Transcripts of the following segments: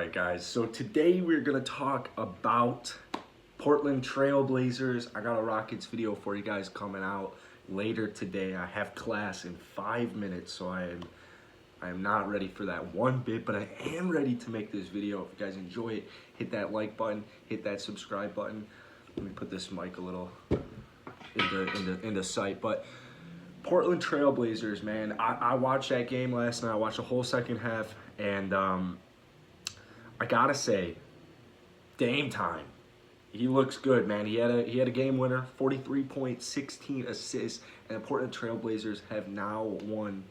Alright guys, so today we're going to talk about Portland Trail Blazers. I got a Rockets video for you guys coming out later today. I have class in 5 minutes, so I am not ready for that one bit, but I am ready to make this video. If you guys enjoy it, hit that like button, hit that subscribe button. Let me put this mic a little into sight, but Portland Trail Blazers, man, I watched that game last night. I watched the whole second half, and I gotta say, Dame time. He looks good, man. He had a game winner, 43 points, 16 assists, and the Portland Trail Blazers have now won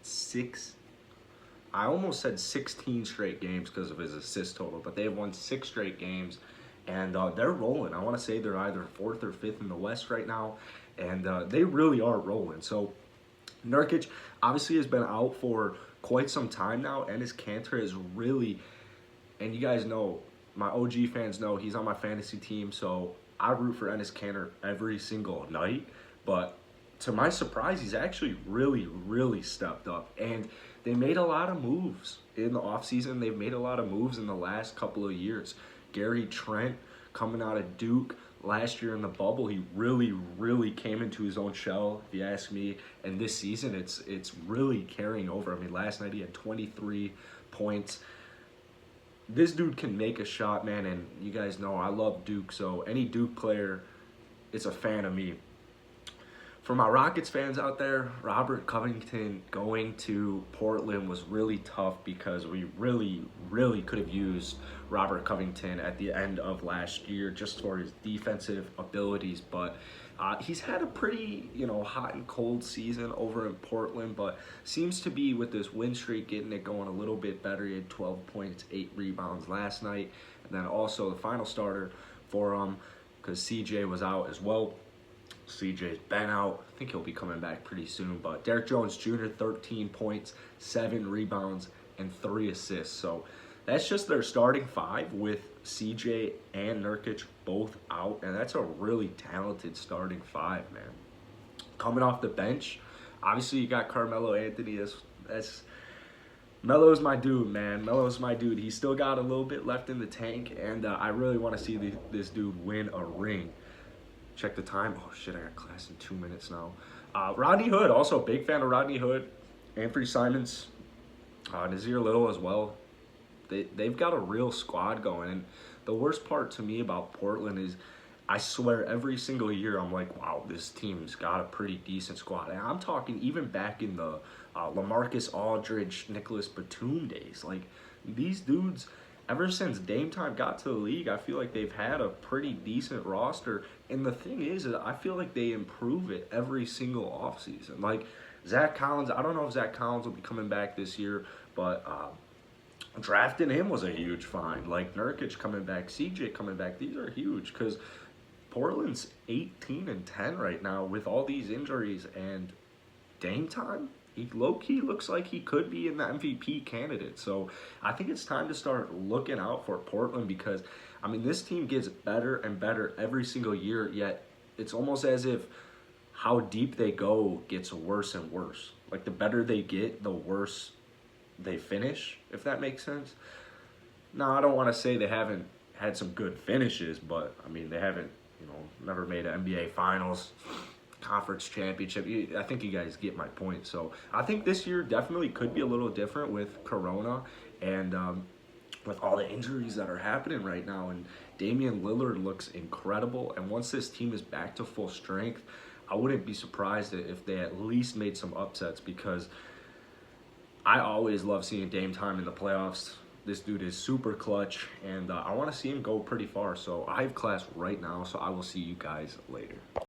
I almost said 16 straight games because of his assist total, but they've won 6 straight games, and they're rolling. I want to say they're either 4th or 5th in the West right now, and they really are rolling. So Nurkic obviously has been out for quite some time now, and his Cantor is really, and you guys know, my OG fans know, he's on my fantasy team, so I root for Enes Kanter every single night. But to my surprise, he's actually really stepped up. And they made a lot of moves in the offseason. They've made a lot of moves in the last couple of years. Gary Trent coming out of Duke last year in the bubble, he really came into his own shell, if you ask me. And this season, it's really carrying over. I mean, last night he had 23 points. This dude can make a shot, man, and you guys know I love Duke, so any Duke player is a fan of me. For my Rockets fans out there, Robert Covington going to Portland was really tough because we really could have used Robert Covington at the end of last year just for his defensive abilities, but he's had a pretty, hot and cold season over in Portland, but seems to be, with this win streak, getting it going a little bit better. He had 12 points, 8 rebounds last night, and then also the final starter for him, because CJ was out as well. CJ's been out. I think he'll be coming back pretty soon, but Derrick Jones Jr., 13 points, 7 rebounds, and 3 assists. So that's just their starting 5 with CJ and Nurkic both out, and that's a really talented starting 5, man. Coming off the bench, obviously you got Carmelo Anthony. Melo's my dude, man. Melo's my dude. He's still got a little bit left in the tank, and I really want to see this dude win a ring. Check the time. Oh, shit, I got class in 2 minutes now. Rodney Hood, also a big fan of Rodney Hood. Anthony Simons, Nazir Little as well. They've got a real squad going. And the worst part to me about Portland is, I swear every single year I'm like, wow, this team's got a pretty decent squad. And I'm talking even back in the LaMarcus Aldridge, Nicholas Batum days. Like, these dudes, ever since Dame time got to the league, I feel like they've had a pretty decent roster. And the thing is I feel like they improve it every single offseason. Like, Zach Collins, I don't know if Zach Collins will be coming back this year, but drafting him was a huge find. Like, Nurkic coming back, CJ coming back, these are huge, because Portland's 18-10 right now with all these injuries, and Dame time, he low-key looks like he could be in the MVP candidate. So I think it's time to start looking out for Portland, because, I mean, this team gets better and better every single year, yet it's almost as if how deep they go gets worse and worse. Like, the better they get, the worse they finish, if that makes sense. Now, I don't want to say they haven't had some good finishes, but, I mean, they haven't, never made an NBA Finals, conference championship. I think you guys get my point. So I think this year definitely could be a little different with Corona and with all the injuries that are happening right now. And Damian Lillard looks incredible. And once this team is back to full strength, I wouldn't be surprised if they at least made some upsets, because I always love seeing Dame time in the playoffs. This dude is super clutch, and I want to see him go pretty far. So I have class right now, so I will see you guys later.